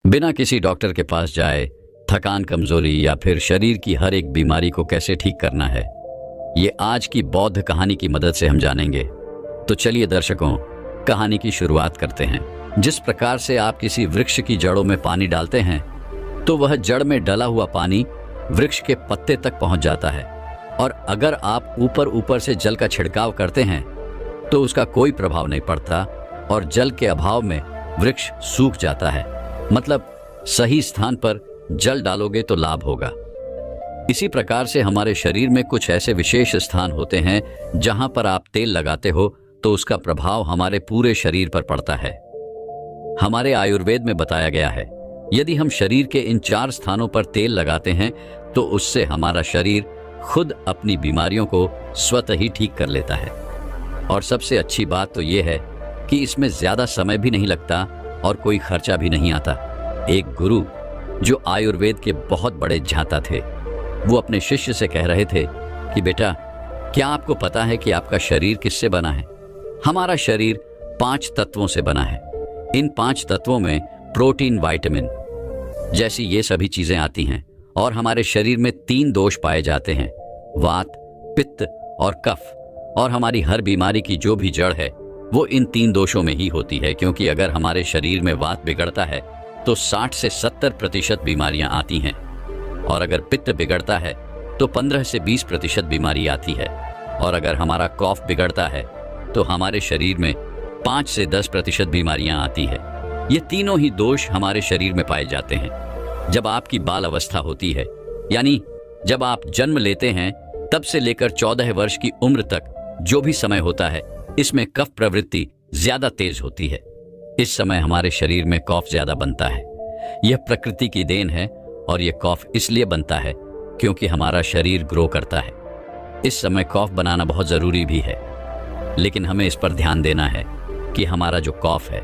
बिना किसी डॉक्टर के पास जाए थकान, कमजोरी या फिर शरीर की हर एक बीमारी को कैसे ठीक करना है, ये आज की बौद्ध कहानी की मदद से हम जानेंगे। तो चलिए दर्शकों, कहानी की शुरुआत करते हैं। जिस प्रकार से आप किसी वृक्ष की जड़ों में पानी डालते हैं तो वह जड़ में डला हुआ पानी वृक्ष के पत्ते तक पहुंच जाता है, और अगर आप ऊपर ऊपर से जल का छिड़काव करते हैं तो उसका कोई प्रभाव नहीं पड़ता और जल के अभाव में वृक्ष सूख जाता है। मतलब सही स्थान पर जल डालोगे तो लाभ होगा। इसी प्रकार से हमारे शरीर में कुछ ऐसे विशेष स्थान होते हैं जहां पर आप तेल लगाते हो तो उसका प्रभाव हमारे पूरे शरीर पर पड़ता है। हमारे आयुर्वेद में बताया गया है, यदि हम शरीर के इन 4 स्थानों पर तेल लगाते हैं तो उससे हमारा शरीर खुद अपनी बीमारियों को स्वतः ही ठीक कर लेता है। और सबसे अच्छी बात तो यह है कि इसमें ज्यादा समय भी नहीं लगता और कोई खर्चा भी नहीं आता। एक गुरु जो आयुर्वेद के बहुत बड़े झांता थे, वो अपने शिष्य से कह रहे थे कि बेटा, क्या आपको पता है कि आपका शरीर किससे बना है? हमारा शरीर 5 तत्वों से बना है। इन 5 तत्वों में प्रोटीन, विटामिन जैसी ये सभी चीजें आती हैं, और हमारे शरीर में 3 दोष पाए जाते हैं, वात, पित्त और कफ। और हमारी हर बीमारी की जो भी जड़ है वो इन 3 दोषों में ही होती है, क्योंकि अगर हमारे शरीर में वात बिगड़ता है तो 60 से 70% बीमारियां आती हैं, और अगर पित्त बिगड़ता है तो 15 से 20% बीमारी आती है, और अगर हमारा कफ बिगड़ता है तो हमारे शरीर में 5 से 10% बीमारियां आती है। ये तीनों ही दोष हमारे शरीर में पाए जाते हैं। जब आपकी बाल अवस्था होती है, यानी जब आप जन्म लेते हैं, तब से लेकर 14 वर्ष की उम्र तक जो भी समय होता है, इसमें कफ प्रवृत्ति ज्यादा तेज होती है। इस समय हमारे शरीर में कफ ज्यादा बनता है। यह प्रकृति की देन है, और यह कफ इसलिए बनता है क्योंकि हमारा शरीर ग्रो करता है। इस समय कफ बनाना बहुत जरूरी भी है, लेकिन हमें इस पर ध्यान देना है कि हमारा जो कफ है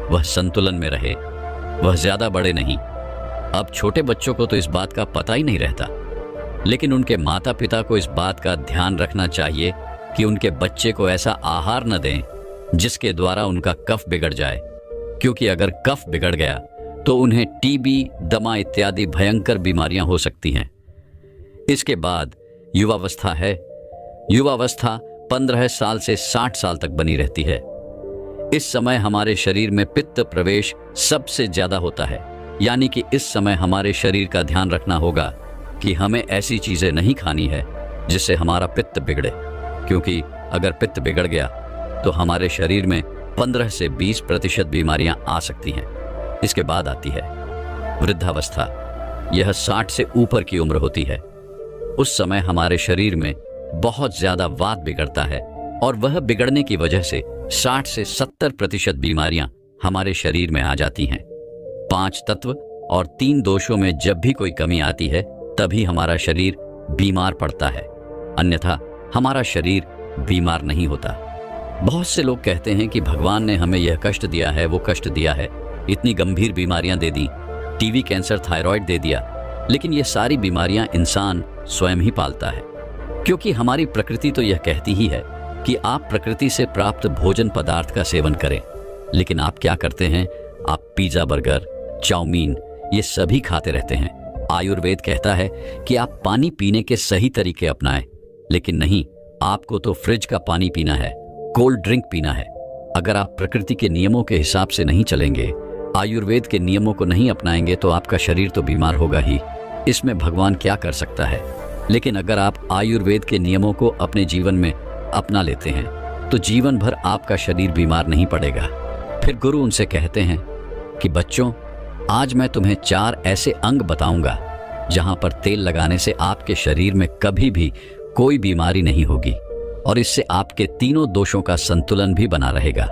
वह संतुलन में रहे, वह ज्यादा बड़े नहीं। अब छोटे बच्चों को तो इस बात का पता ही नहीं रहता, लेकिन उनके माता पिता को इस बात का ध्यान रखना चाहिए कि उनके बच्चे को ऐसा आहार न दें जिसके द्वारा उनका कफ बिगड़ जाए, क्योंकि अगर कफ बिगड़ गया तो उन्हें टीबी, दमा इत्यादि भयंकर बीमारियां हो सकती हैं। इसके बाद युवावस्था है। युवावस्था 15 साल से 60 साल तक बनी रहती है। इस समय हमारे शरीर में पित्त प्रवेश सबसे ज्यादा होता है, यानी कि इस समय हमारे शरीर का ध्यान रखना होगा कि हमें ऐसी चीजें नहीं खानी है जिससे हमारा पित्त बिगड़े, क्योंकि अगर पित्त बिगड़ गया तो हमारे शरीर में 15 से 20% बीमारियां आ सकती हैं। इसके बाद आती है वृद्धावस्था। यह 60 से ऊपर की उम्र होती है। उस समय हमारे शरीर में बहुत ज्यादा वात बिगड़ता है, और वह बिगड़ने की वजह से 60 से 70% बीमारियां हमारे शरीर में आ जाती हैं। 5 तत्व और 3 दोषों में जब भी कोई कमी आती है तभी हमारा शरीर बीमार पड़ता है, अन्यथा हमारा शरीर बीमार नहीं होता। बहुत से लोग कहते हैं कि भगवान ने हमें यह कष्ट दिया है, वो कष्ट दिया है, इतनी गंभीर बीमारियां दे दी, टीबी, कैंसर, थायराइड दे दिया। लेकिन ये सारी बीमारियां इंसान स्वयं ही पालता है, क्योंकि हमारी प्रकृति तो यह कहती ही है कि आप प्रकृति से प्राप्त भोजन पदार्थ का सेवन करें। लेकिन आप क्या करते हैं? आप पिज्जा, बर्गर, चाउमीन ये सभी खाते रहते हैं। आयुर्वेद कहता है कि आप पानी पीने के सही तरीके अपनाएं, लेकिन नहीं, आपको तो फ्रिज का पानी पीना है, कोल्ड ड्रिंक पीना है। अगर आप प्रकृति के नियमों के हिसाब से नहीं चलेंगे, आयुर्वेद के नियमों को नहीं अपनाएंगे, तो आपका शरीर तो बीमार होगा ही। इसमें भगवान क्या कर सकता है? लेकिन अगर आप आयुर्वेद के नियमों को अपने जीवन में अपना लेते हैं तो जीवन भर आपका शरीर बीमार नहीं पड़ेगा। फिर गुरु उनसे कहते हैं कि बच्चों, आज मैं तुम्हें 4 ऐसे अंग बताऊंगा जहां पर तेल लगाने से आपके शरीर में कभी भी कोई बीमारी नहीं होगी, और इससे आपके तीनों दोषों का संतुलन भी बना रहेगा,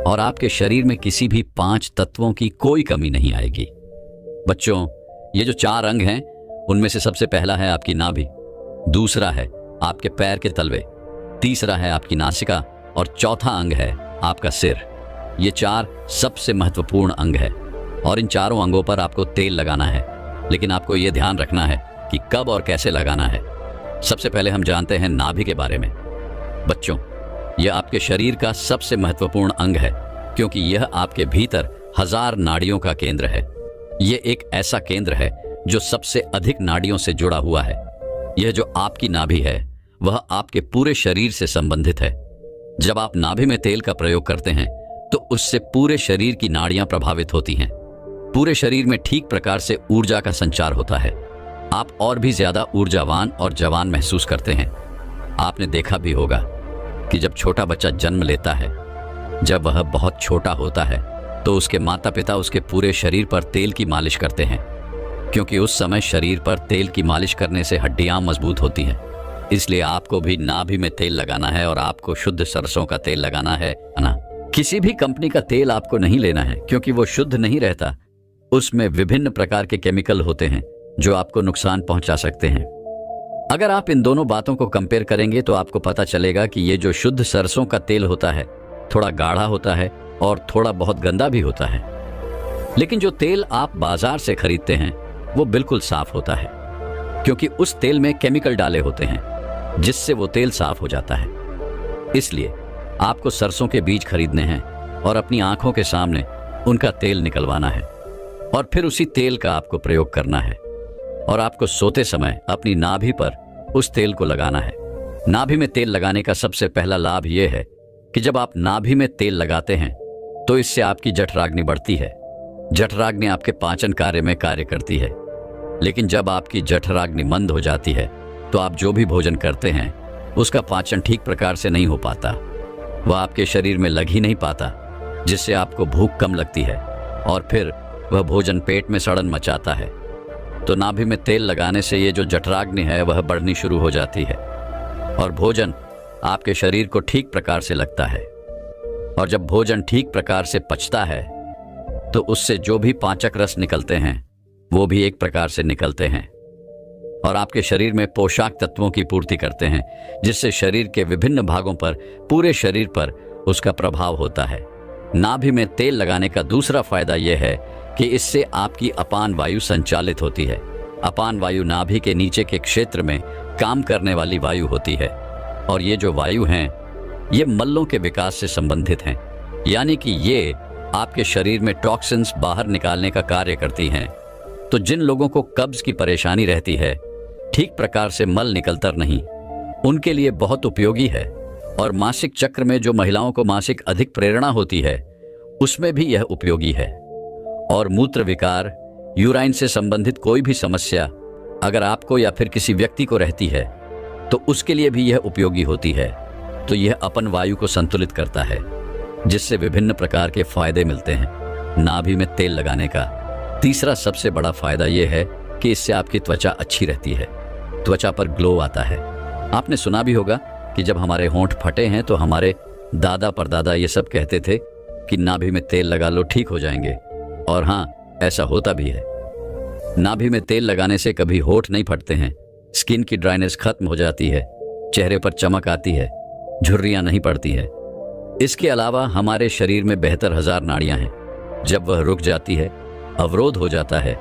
और आपके शरीर में किसी भी 5 तत्वों की कोई कमी नहीं आएगी। बच्चों, ये जो 4 अंग हैं, उनमें से सबसे पहला है आपकी नाभि, दूसरा है आपके पैर के तलवे, तीसरा है आपकी नासिका, और चौथा अंग है आपका सिर। ये 4 सबसे महत्वपूर्ण अंग है, और इन चारों अंगों पर आपको तेल लगाना है। लेकिन आपको ये ध्यान रखना है कि कब और कैसे लगाना है। सबसे पहले हम जानते हैं नाभि के बारे में। बच्चों, यह आपके शरीर का सबसे महत्वपूर्ण अंग है, क्योंकि यह आपके भीतर 1000 नाड़ियों का केंद्र है। ये एक ऐसा केंद्र है जो सबसे अधिक नाड़ियों से जुड़ा हुआ है। यह जो आपकी नाभि है वह आपके पूरे शरीर से संबंधित है। जब आप नाभि में तेल का प्रयोग करते हैं तो उससे पूरे शरीर की नाड़ियां प्रभावित होती हैं। पूरे शरीर में ठीक प्रकार से ऊर्जा का संचार होता है। आप और भी ज्यादा ऊर्जावान और जवान महसूस करते हैं। आपने देखा भी होगा कि जब छोटा बच्चा जन्म लेता है, जब वह बहुत छोटा होता है तो उसके माता पिता उसके पूरे शरीर पर तेल की मालिश करते हैं, क्योंकि उस समय शरीर पर तेल की मालिश करने से हड्डियां मजबूत होती हैं। इसलिए आपको भी नाभि में तेल लगाना है और आपको शुद्ध सरसों का तेल लगाना है ना। किसी भी कंपनी का तेल आपको नहीं लेना है, क्योंकि वो शुद्ध नहीं रहता। उसमें विभिन्न प्रकार के केमिकल होते हैं जो आपको नुकसान पहुंचा सकते हैं। अगर आप इन दोनों बातों को कंपेयर करेंगे तो आपको पता चलेगा कि ये जो शुद्ध सरसों का तेल होता है थोड़ा गाढ़ा होता है और थोड़ा बहुत गंदा भी होता है। लेकिन जो तेल आप बाजार से खरीदते हैं वो बिल्कुल साफ होता है, क्योंकि उस तेल में केमिकल डाले होते हैं जिससे वो तेल साफ हो जाता है। इसलिए आपको सरसों के बीज खरीदने हैं और अपनी आंखों के सामने उनका तेल निकलवाना है और फिर उसी तेल का आपको प्रयोग करना है और आपको सोते समय अपनी नाभि पर उस तेल को लगाना है। नाभि में तेल लगाने का सबसे पहला लाभ यह है कि जब आप नाभि में तेल लगाते हैं तो इससे आपकी जठराग्नि बढ़ती है। जठराग्नि आपके पाचन कार्य में कार्य करती है। लेकिन जब आपकी जठराग्नि मंद हो जाती है तो आप जो भी भोजन करते हैं उसका पाचन ठीक प्रकार से नहीं हो पाता। वह आपके शरीर में लग ही नहीं पाता, जिससे आपको भूख कम लगती है और फिर वह भोजन पेट में सड़न मचाता है। तो नाभि में तेल लगाने से ये जो जठराग्नि है वह बढ़नी शुरू हो जाती है और भोजन आपके शरीर को ठीक प्रकार से लगता है। और जब भोजन ठीक प्रकार से पचता है तो उससे जो भी पाचक रस निकलते हैं वो भी एक प्रकार से निकलते हैं और आपके शरीर में पोषक तत्वों की पूर्ति करते हैं, जिससे शरीर के विभिन्न भागों पर, पूरे शरीर पर उसका प्रभाव होता है। नाभि में तेल लगाने का दूसरा फायदा यह है कि इससे आपकी अपान वायु संचालित होती है। अपान वायु नाभि के नीचे के क्षेत्र में काम करने वाली वायु होती है और ये जो वायु हैं ये मल्लों के विकास से संबंधित हैं, यानी कि ये आपके शरीर में टॉक्सिन्स बाहर निकालने का कार्य करती हैं। तो जिन लोगों को कब्ज की परेशानी रहती है, ठीक प्रकार से मल निकलता नहीं, उनके लिए बहुत उपयोगी है। और मासिक चक्र में जो महिलाओं को मासिक अधिक प्रेरणा होती है उसमें भी यह उपयोगी है। और मूत्र विकार, यूराइन से संबंधित कोई भी समस्या अगर आपको या फिर किसी व्यक्ति को रहती है तो उसके लिए भी यह उपयोगी होती है। तो यह अपन वायु को संतुलित करता है, जिससे विभिन्न प्रकार के फायदे मिलते हैं। नाभि में तेल लगाने का तीसरा सबसे बड़ा फायदा यह है कि इससे आपकी त्वचा अच्छी रहती है, त्वचा पर ग्लो आता है। आपने सुना भी होगा कि जब हमारे होंठ फटे हैं तो हमारे दादा परदादा ये सब कहते थे कि नाभि में तेल लगा लो, ठीक हो जाएंगे। और हाँ, ऐसा होता भी है। नाभि में तेल लगाने से कभी होंठ नहीं फटते हैं, स्किन की ड्राइनेस खत्म हो जाती है, चेहरे पर चमक आती है, झुर्रियां नहीं पड़ती है। इसके अलावा हमारे शरीर में 72,000 नाड़ियां हैं। जब वह रुक जाती है, अवरोध हो जाता है,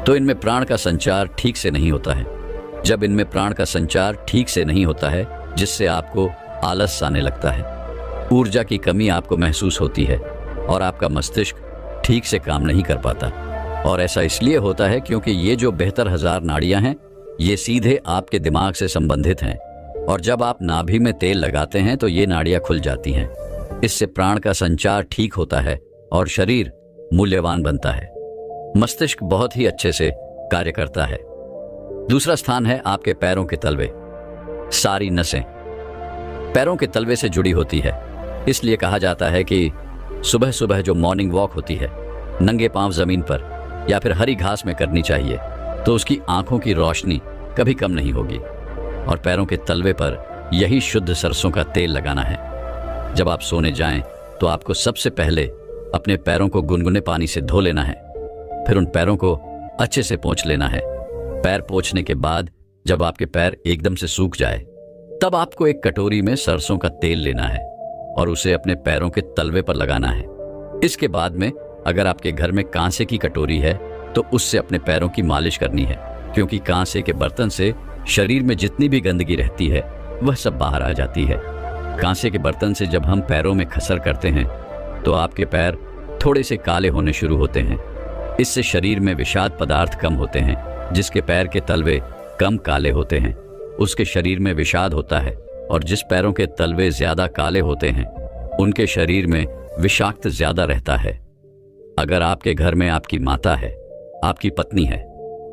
तो इनमें प्राण का संचार ठीक से नहीं होता है। जब इनमें प्राण का संचार ठीक से नहीं होता है, जिससे आपको आलस आने लगता है, ऊर्जा की कमी आपको महसूस होती है और आपका मस्तिष्क ठीक से काम नहीं कर पाता। और ऐसा इसलिए होता है क्योंकि ये जो 72,000 नाड़ियां हैं ये सीधे आपके दिमाग से संबंधित हैं। और जब आप नाभि में तेल लगाते हैं तो ये नाड़ियां खुल जाती हैं। इससे प्राण का संचार ठीक होता है और शरीर मूल्यवान बनता है। मस्तिष्क बहुत ही अच्छे से कार्य करता है। दूसरा स्थान है आपके पैरों के तलवे। सारी नसें पैरों के तलवे से जुड़ी होती है। इसलिए कहा जाता है कि सुबह सुबह जो मॉर्निंग वॉक होती है नंगे पांव जमीन पर या फिर हरी घास में करनी चाहिए, तो उसकी आंखों की रोशनी कभी कम नहीं होगी। और पैरों के तलवे पर यही शुद्ध सरसों का तेल लगाना है। जब आप सोने जाएं तो आपको सबसे पहले अपने पैरों को गुनगुने पानी से धो लेना है, फिर उन पैरों को अच्छे से पोंछ लेना है। पैर पोंछने के बाद जब आपके पैर एकदम से सूख जाए तब आपको एक कटोरी में सरसों का तेल लेना है और उसे अपने पैरों के तलवे पर लगाना है। इसके बाद में अगर आपके घर में कांसे की कटोरी है तो उससे अपने पैरों की मालिश करनी है, क्योंकि कांसे के बर्तन से शरीर में जितनी भी गंदगी रहती है वह सब बाहर आ जाती है। कांसे के बर्तन से जब हम पैरों में खसर करते हैं तो आपके पैर थोड़े से काले होने शुरू होते हैं। इससे शरीर में विषाद पदार्थ कम होते हैं। जिसके पैर के तलवे कम काले होते हैं उसके शरीर में विषाद होता है, और जिस पैरों के तलवे ज्यादा काले होते हैं उनके शरीर में विषाक्त ज्यादा रहता है। अगर आपके घर में आपकी माता है, आपकी पत्नी है,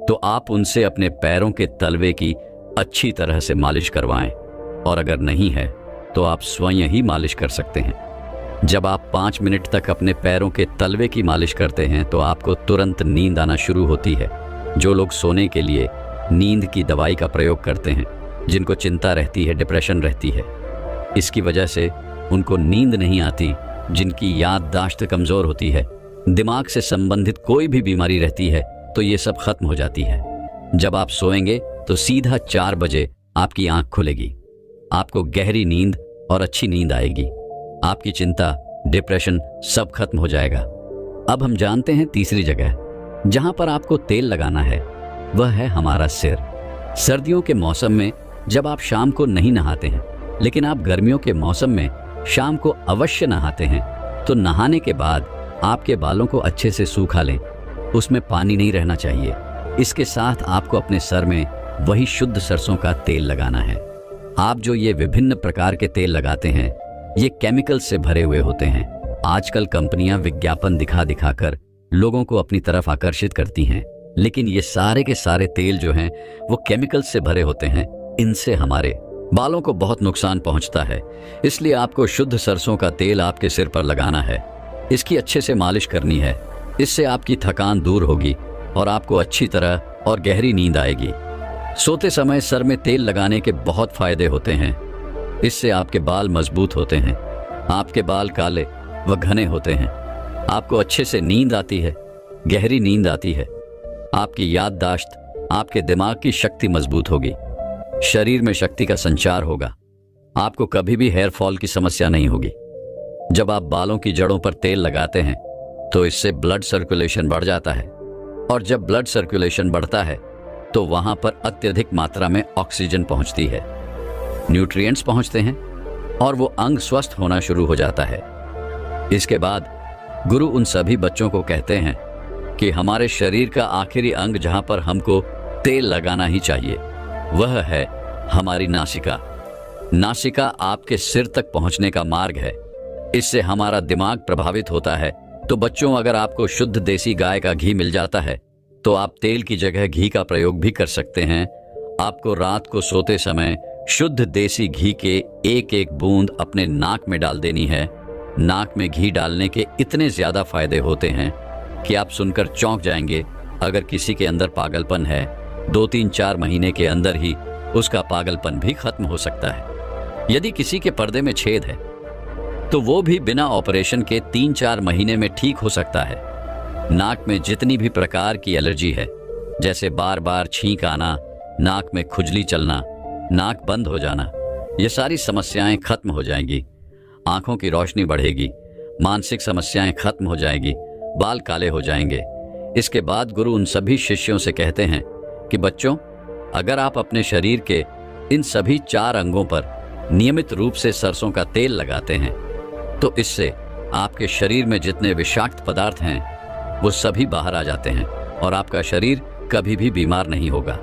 तो आप उनसे अपने पैरों के तलवे की अच्छी तरह से मालिश करवाएं, और अगर नहीं है तो आप स्वयं ही मालिश कर सकते हैं। जब आप 5 मिनट तक अपने पैरों के तलवे की मालिश करते हैं तो आपको तुरंत नींद आना शुरू होती है। जो लोग सोने के लिए नींद की दवाई का प्रयोग करते हैं, जिनको चिंता रहती है, डिप्रेशन रहती है, इसकी वजह से उनको नींद नहीं आती, जिनकी याददाश्त कमज़ोर होती है, दिमाग से संबंधित कोई भी बीमारी रहती है, तो ये सब खत्म हो जाती है। जब आप सोएंगे तो सीधा 4 बजे आपकी आंख खुलेगी, आपको गहरी नींद और अच्छी नींद आएगी, आपकी चिंता, डिप्रेशन सब खत्म हो जाएगा। अब हम जानते हैं तीसरी जगह जहां पर आपको तेल लगाना है, वह है हमारा सिर। सर्दियों के मौसम में जब आप शाम को नहीं नहाते हैं, लेकिन आप गर्मियों के मौसम में शाम को अवश्य नहाते हैं, तो नहाने के बाद आपके बालों को अच्छे से सूखा लें। उसमें पानी नहीं रहना चाहिए। इसके साथ आपको अपने सर में वही शुद्ध सरसों का तेल लगाना है। आप जो ये विभिन्न प्रकार के तेल लगाते हैं, ये केमिकल से भरे हुए होते हैं। आजकल कंपनियां विज्ञापन दिखा दिखाकर लोगों को अपनी तरफ आकर्षित करती हैं, लेकिन ये सारे के सारे तेल जो हैं वो केमिकल से भरे होते हैं। इनसे हमारे बालों को बहुत नुकसान पहुंचता है। इसलिए आपको शुद्ध सरसों का तेल आपके सिर पर लगाना है, इसकी अच्छे से मालिश करनी है। इससे आपकी थकान दूर होगी और आपको अच्छी तरह और गहरी नींद आएगी। सोते समय सर में तेल लगाने के बहुत फायदे होते हैं। इससे आपके बाल मजबूत होते हैं, आपके बाल काले व घने होते हैं, आपको अच्छे से नींद आती है, गहरी नींद आती है, आपकी याददाश्त, आपके दिमाग की शक्ति मजबूत होगी, शरीर में शक्ति का संचार होगा, आपको कभी भी हेयर फॉल की समस्या नहीं होगी। जब आप बालों की जड़ों पर तेल लगाते हैं तो इससे ब्लड सर्कुलेशन बढ़ जाता है, और जब ब्लड सर्कुलेशन बढ़ता है तो वहां पर अत्यधिक मात्रा में ऑक्सीजन पहुंचती है, न्यूट्रिएंट्स पहुंचते हैं और वो अंग स्वस्थ होना शुरू हो जाता है। इसके बाद गुरु उन सभी बच्चों को कहते हैं कि हमारे शरीर का आखिरी अंग जहां पर हमको तेल लगाना ही चाहिए वह है हमारी नासिका। नासिका आपके सिर तक पहुंचने का मार्ग है। इससे हमारा दिमाग प्रभावित होता है। तो बच्चों, अगर आपको शुद्ध देसी गाय का घी मिल जाता है तो आप तेल की जगह घी का प्रयोग भी कर सकते हैं। आपको रात को सोते समय शुद्ध देसी घी के एक एक बूंद अपने नाक में डाल देनी है। नाक में घी डालने के इतने ज्यादा फायदे होते हैं कि आप सुनकर चौंक जाएंगे। अगर किसी के अंदर पागलपन है, 2-3-4 महीने के अंदर ही उसका पागलपन भी खत्म हो सकता है। यदि किसी के पर्दे में छेद है तो वो भी बिना ऑपरेशन के 3-4 महीने में ठीक हो सकता है। नाक में जितनी भी प्रकार की एलर्जी है, जैसे बार बार छींक आना, नाक में खुजली चलना, नाक बंद हो जाना, ये सारी समस्याएं खत्म हो जाएंगी। आंखों की रोशनी बढ़ेगी, मानसिक समस्याएं खत्म हो जाएगी, बाल काले हो जाएंगे। इसके बाद गुरु उन सभी शिष्यों से कहते हैं कि बच्चों, अगर आप अपने शरीर के इन सभी 4 अंगों पर नियमित रूप से सरसों का तेल लगाते हैं तो इससे आपके शरीर में जितने विषाक्त पदार्थ हैं वो सभी बाहर आ जाते हैं और आपका शरीर कभी भी बीमार नहीं होगा।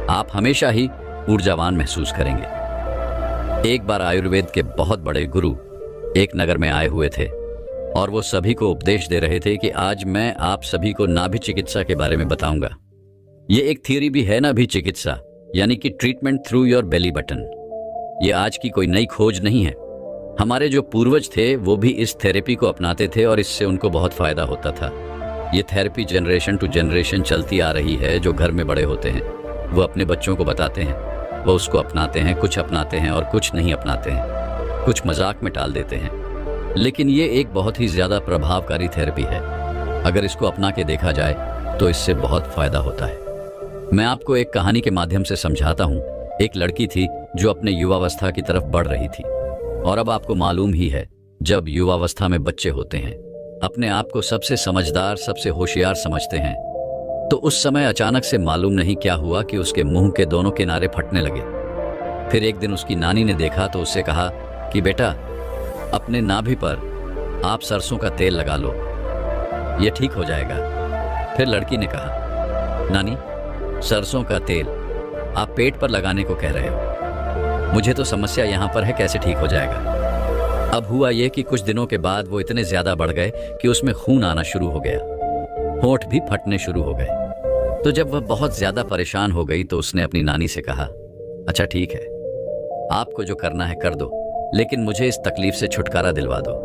आप हमेशा ही ऊर्जावान महसूस करेंगे। एक बार आयुर्वेद के बहुत बड़े गुरु एक नगर में आए हुए थे और वो सभी को उपदेश दे रहे थे कि आज मैं आप सभी को नाभि चिकित्सा के बारे में बताऊंगा। ये एक थियरी भी है, नाभि चिकित्सा यानी कि treatment through your belly button. ये आज की कोई नई खोज नहीं है। हमारे जो पूर्वज थे वो भी इस थेरेपी को अपनाते थे और इससे उनको बहुत फायदा होता था। ये थेरेपी जनरेशन टू जनरेशन चलती आ रही है। जो घर में बड़े होते हैं वो अपने बच्चों को बताते हैं, वो उसको अपनाते हैं। कुछ अपनाते हैं और कुछ नहीं अपनाते हैं, कुछ मजाक में टाल देते हैं। लेकिन ये एक बहुत ही ज़्यादा प्रभावकारी थेरेपी है। अगर इसको अपना के देखा जाए तो इससे बहुत फायदा होता है। मैं आपको एक कहानी के माध्यम से समझाता हूँ। एक लड़की थी जो अपने युवावस्था की तरफ बढ़ रही थी, और अब आपको मालूम ही है, जब युवावस्था में बच्चे होते हैं अपने आप को सबसे समझदार, सबसे होशियार समझते हैं। तो उस समय अचानक से मालूम नहीं क्या हुआ कि उसके मुंह के दोनों किनारे फटने लगे। फिर एक दिन उसकी नानी ने देखा तो उससे कहा कि बेटा, अपने नाभि पर आप सरसों का तेल लगा लो, ये ठीक हो जाएगा। फिर लड़की ने कहा, नानी, सरसों का तेल आप पेट पर लगाने को कह रहे हो। मुझे तो समस्या यहाँ पर है कैसे ठीक हो जाएगा। अब हुआ यह कि कुछ दिनों के बाद वो इतने ज्यादा बढ़ गए कि उसमें खून आना शुरू हो गया, होंठ भी फटने शुरू हो गए। तो जब वह बहुत ज्यादा परेशान हो गई तो उसने अपनी नानी से कहा, अच्छा ठीक है, आपको जो करना है कर दो, लेकिन मुझे इस तकलीफ से छुटकारा दिलवा दो।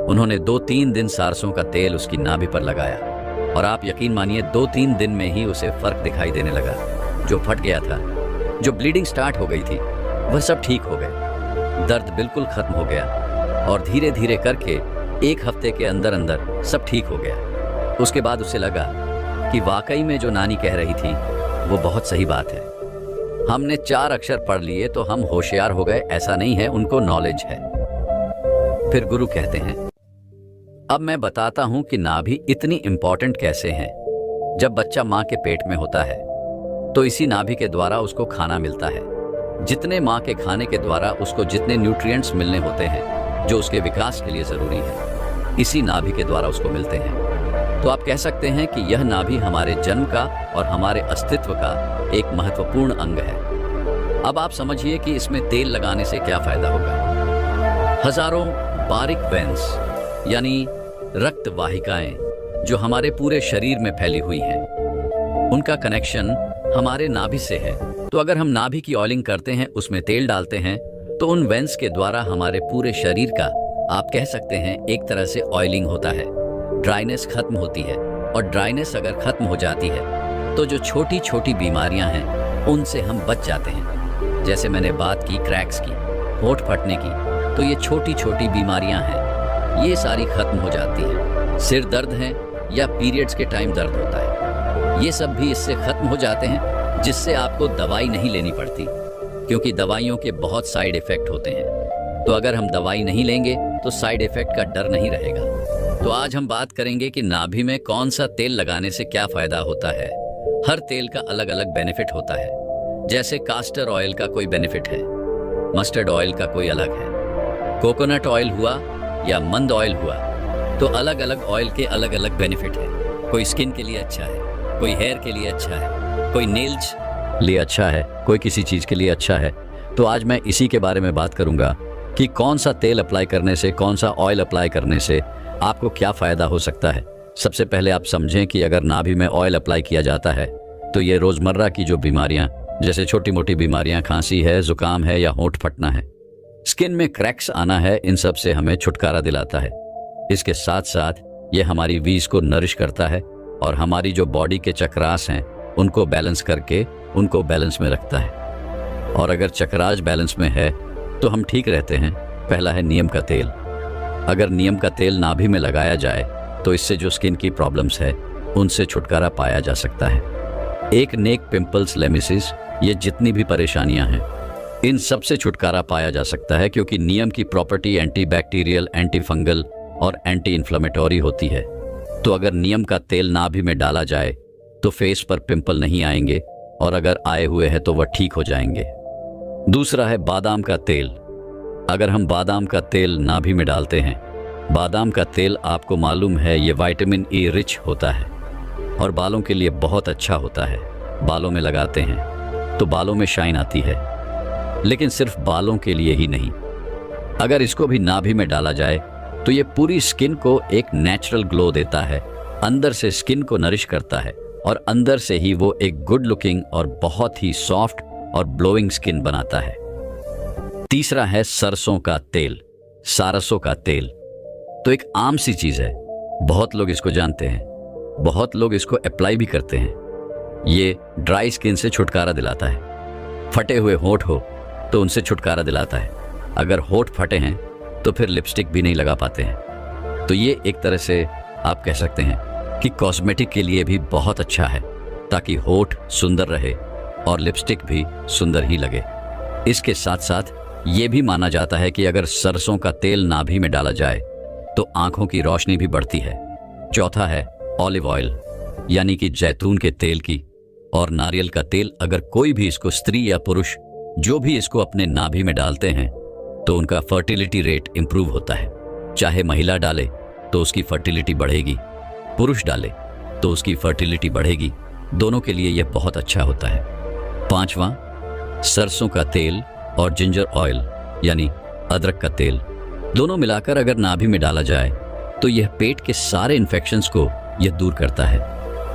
उन्होंने 2-3 दिन सरसों का तेल उसकी नाभि पर लगाया और आप यकीन मानिए 2-3 दिन में ही उसे फर्क दिखाई देने लगा। जो फट गया था, जो ब्लीडिंग स्टार्ट हो गई थी, वह सब ठीक हो गए। दर्द बिल्कुल खत्म हो गया और धीरे धीरे करके 1 हफ्ते के अंदर अंदर सब ठीक हो गया। उसके बाद उसे लगा कि वाकई में जो नानी कह रही थी वो बहुत सही बात है। हमने 4 अक्षर पढ़ लिए तो हम होशियार हो गए, ऐसा नहीं है, उनको नॉलेज है। फिर गुरु कहते हैं, अब मैं बताता हूं कि नाभि इतनी इंपॉर्टेंट कैसे है। जब बच्चा मां के पेट में होता है तो इसी नाभि के द्वारा उसको खाना मिलता है। जितने मां के खाने के द्वारा उसको जितने न्यूट्रिएंट्स मिलने होते हैं जो उसके विकास के लिए जरूरी है, इसी नाभि के द्वारा उसको मिलते हैं। तो आप कह सकते हैं कि यह नाभि हमारे जन्म का और हमारे अस्तित्व का एक महत्वपूर्ण अंग है। अब आप समझिए कि इसमें तेल लगाने से क्या फायदा होगा। हजारों बारीक वेन्स यानी रक्त वाहिकाएं जो हमारे पूरे शरीर में फैली हुई हैं, उनका कनेक्शन हमारे नाभि से है। तो अगर हम नाभि की ऑयलिंग करते हैं, उसमें तेल डालते हैं, तो उन वेन्स के द्वारा हमारे पूरे शरीर का आप कह सकते हैं एक तरह से ऑयलिंग होता है। ड्राइनेस खत्म होती है और ड्राइनेस अगर खत्म हो जाती है तो जो छोटी छोटी बीमारियां हैं उनसे हम बच जाते हैं। जैसे मैंने बात की क्रैक्स की, होंठ फटने की, तो ये छोटी छोटी बीमारियां हैं, ये सारी खत्म हो जाती हैं। सिर दर्द है या पीरियड्स के टाइम दर्द होता है, ये सब भी इससे खत्म हो जाते हैं, जिससे आपको दवाई नहीं लेनी पड़ती, क्योंकि दवाइयों के बहुत साइड इफेक्ट होते हैं। तो अगर हम दवाई नहीं लेंगे तो साइड इफेक्ट का डर नहीं रहेगा। तो आज हम बात करेंगे कि नाभि में कौन सा तेल लगाने से क्या फायदा होता है। हर तेल का अलग अलग बेनिफिट होता है। जैसे कास्टर ऑयल का कोई बेनिफिट है, मस्टर्ड ऑयल का कोई अलग है, कोकोनट ऑयल हुआ या मंद ऑयल हुआ, तो अलग अलग ऑयल के अलग अलग बेनिफिट है। कोई स्किन के लिए अच्छा है, कोई हेयर के लिए अच्छा है, कोई नेल्स लिए अच्छा है, कोई किसी चीज के लिए अच्छा है। तो आज मैं इसी के बारे में बात करूंगा कि कौन सा तेल अप्लाई करने से, कौन सा ऑयल अप्लाई करने से आपको क्या फायदा हो सकता है। सबसे पहले आप समझें कि अगर नाभि में ऑयल अप्लाई किया जाता है तो ये रोजमर्रा की जो बीमारियां, जैसे छोटी मोटी बीमारियां, खांसी है, जुकाम है या होंठ फटना है, स्किन में क्रैक्स आना है, इन सब से हमें छुटकारा दिलाता है। इसके साथ साथ ये हमारी वीज को नरिश करता है और हमारी जो बॉडी के चक्रास हैं उनको बैलेंस करके उनको बैलेंस में रखता है। और अगर चक्रास बैलेंस में है तो हम ठीक रहते हैं। पहला है नीम का तेल। अगर नीम का तेल नाभि में लगाया जाए तो इससे जो स्किन की प्रॉब्लम्स है उनसे छुटकारा पाया जा सकता है। एक नेक, पिंपल्स, लेमिसिस, ये जितनी भी परेशानियां हैं, इन सब से छुटकारा पाया जा सकता है, क्योंकि नीम की property anti bacterial, anti fungal और एंटी इन्फ्लेमेटरी होती है। तो अगर नीम का तेल नाभि में डाला जाए तो फेस पर पिंपल नहीं आएंगे, और अगर आए हुए हैं तो वह ठीक हो जाएंगे। दूसरा है बादाम का तेल। अगर हम बादाम का तेल नाभि में डालते हैं, बादाम का तेल आपको मालूम है ये विटामिन ई रिच होता है और बालों के लिए बहुत अच्छा होता है। बालों में लगाते हैं तो बालों में शाइन आती है, लेकिन सिर्फ बालों के लिए ही नहीं, अगर इसको भी नाभि में डाला जाए तो ये पूरी स्किन को एक नेचुरल ग्लो देता है, अंदर से स्किन को नरिश करता है और अंदर से ही वो एक गुड लुकिंग और बहुत ही सॉफ्ट और ब्लोइंग स्किन बनाता है। तीसरा है सरसों का तेल, सरसों का तेल। तो एक आम सी चीज है, बहुत लोग इसको जानते हैं, बहुत लोग इसको अप्लाई भी करते हैं। ये ड्राई स्किन से छुटकारा दिलाता है। फटे हुए होंठ हो तो उनसे छुटकारा दिलाता है। अगर होंठ फटे हैं तो फिर लिपस्टिक भी नहीं लगा पाते हैं। तो ये एक तरह से आप कह सकते हैं कि कॉस्मेटिक के लिए भी बहुत अच्छा है, ताकि होंठ सुंदर रहे और लिपस्टिक भी सुंदर ही लगे। इसके साथ साथ ये भी माना जाता है कि अगर सरसों का तेल नाभि में डाला जाए तो आंखों की रोशनी भी बढ़ती है। चौथा है ऑलिव ऑयल, यानी कि जैतून के तेल की और नारियल का तेल। अगर कोई भी इसको, स्त्री या पुरुष जो भी इसको अपने नाभि में डालते हैं तो उनका फर्टिलिटी रेट इंप्रूव होता है। चाहे महिला डाले तो उसकी फर्टिलिटी बढ़ेगी, पुरुष डाले तो उसकी फर्टिलिटी बढ़ेगी। दोनों के लिए यह बहुत अच्छा होता है। 5वां, सरसों का तेल और जिंजर ऑयल यानी अदरक का तेल, दोनों मिलाकर अगर नाभि में डाला जाए तो यह पेट के सारे इन्फेक्शंस को यह दूर करता है।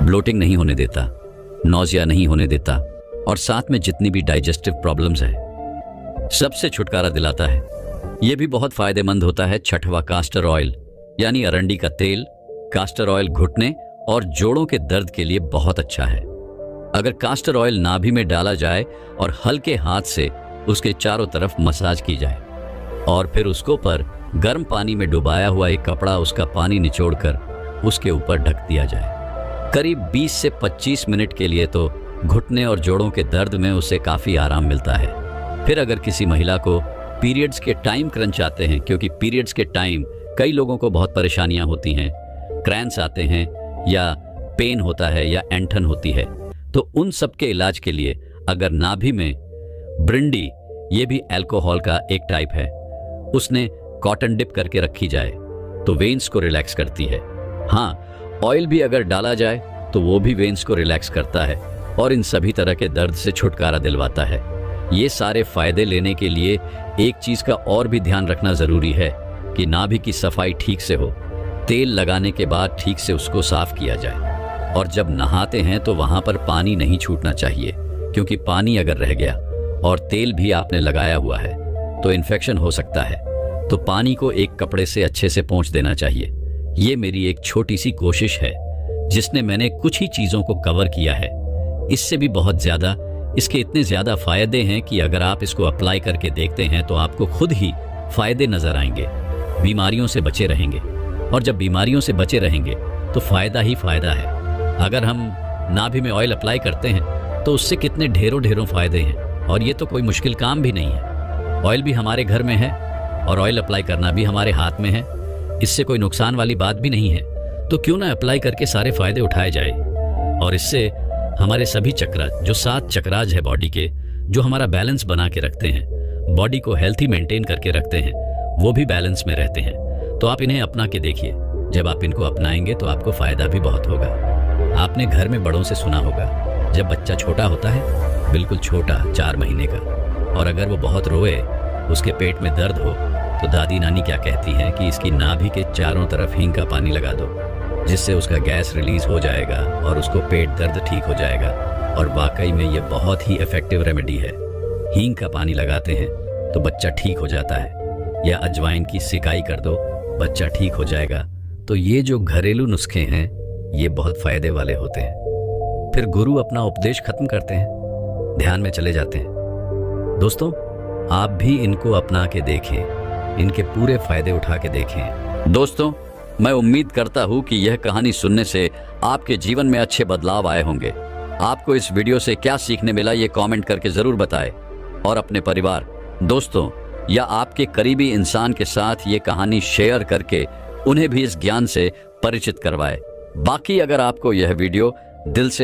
ब्लोटिंग नहीं होने देता, नौजिया नहीं होने देता और साथ में जितनी भी डाइजेस्टिव प्रॉब्लम्स है सबसे छुटकारा दिलाता है। यह भी बहुत फायदेमंद होता है। 6वां, कास्टर ऑयल यानी अरंडी का तेल। कास्टर ऑयल घुटने और जोड़ों के दर्द के लिए बहुत अच्छा है। अगर कास्टर ऑयल नाभि में डाला जाए और हल्के हाथ से उसके चारों तरफ मसाज की जाए और फिर उसको पर गर्म पानी में डुबाया हुआ एक कपड़ा उसका पानी निचोड़कर उसके ऊपर ढक दिया जाए। करीब 20 से 25 मिनट के लिए तो घुटने और जोड़ों के दर्द में उसे काफ़ी आराम मिलता है। फिर अगर किसी महिला को पीरियड्स के टाइम क्रंच आते हैं, क्योंकि पीरियड्स के टाइम कई लोगों को बहुत परेशानियां होती हैं, क्रैंप्स आते हैं या पेन होता है या ऐंठन होती है, तो उन सब के इलाज के लिए अगर नाभि में ब्रिंडी, ये भी अल्कोहल का एक टाइप है, उसने कॉटन डिप करके रखी जाए तो वेन्स को रिलैक्स करती है। हाँ, ऑयल भी अगर डाला जाए तो वो भी वेन्स को रिलैक्स करता है और इन सभी तरह के दर्द से छुटकारा दिलवाता है। ये सारे फायदे लेने के लिए एक चीज का और भी ध्यान रखना जरूरी है कि नाभि की सफाई ठीक से हो। तेल लगाने के बाद ठीक से उसको साफ किया जाए और जब नहाते हैं तो वहां पर पानी नहीं छूटना चाहिए, क्योंकि पानी अगर रह गया और तेल भी आपने लगाया हुआ है तो इन्फेक्शन हो सकता है। तो पानी को एक कपड़े से अच्छे से पोंछ देना चाहिए। ये मेरी एक छोटी सी कोशिश है जिसने मैंने कुछ ही चीज़ों को कवर किया है। इससे भी बहुत ज़्यादा, इसके इतने ज़्यादा फायदे हैं कि अगर आप इसको अप्लाई करके देखते हैं तो आपको खुद ही फायदे नज़र आएंगे। बीमारियों से बचे रहेंगे और जब बीमारियों से बचे रहेंगे तो फायदा ही फायदा है। अगर हम नाभि में ऑयल अप्लाई करते हैं तो उससे कितने ढेरों ढेरों फायदे हैं और ये तो कोई मुश्किल काम भी नहीं है। ऑयल भी हमारे घर में है और ऑयल अप्लाई करना भी हमारे हाथ में है। इससे कोई नुकसान वाली बात भी नहीं है, तो क्यों ना अप्लाई करके सारे फायदे उठाए जाए। और इससे हमारे सभी चक्रास, जो 7 चक्रास है बॉडी के, जो हमारा बैलेंस बना के रखते हैं, बॉडी को हेल्थी मेंटेन करके रखते हैं, वो भी बैलेंस में रहते हैं। तो आप इन्हें अपना के देखिए। जब आप इनको अपनाएंगे तो आपको फायदा भी बहुत होगा। आपने घर में बड़ों से सुना होगा, जब बच्चा छोटा होता है, बिल्कुल छोटा 4 महीने का, और अगर वो बहुत रोए, उसके पेट में दर्द हो, तो दादी नानी क्या कहती हैं कि इसकी नाभि के चारों तरफ हींग का पानी लगा दो, जिससे उसका गैस रिलीज हो जाएगा और उसको पेट दर्द ठीक हो जाएगा। और वाकई में ये बहुत ही इफेक्टिव रेमेडी है। हींग का पानी लगाते हैं तो बच्चा ठीक हो जाता है, या अजवाइन की सिकाई कर दो, बच्चा ठीक हो जाएगा। तो ये जो घरेलू नुस्खे हैं ये बहुत फायदे वाले होते हैं। फिर गुरु अपना उपदेश खत्म करते हैं, ध्यान में चले जाते हैं। दोस्तों, आप भी इनको अपना के देखें, इनके पूरे फायदे उठा के देखें। दोस्तों, मैं उम्मीद करता हूं कि यह कहानी सुनने से आपके जीवन में अच्छे बदलाव आए होंगे। आपको इस वीडियो से क्या सीखने मिला ये कमेंट करके जरूर बताएं और अपने परिवार, दोस्तों या आपके करीबी इंसान के साथ ये कहानी शेयर करके उन्हें भी इस ज्ञान से परिचित करवाएं। बाकी अगर आपको यह वीडियो दिल से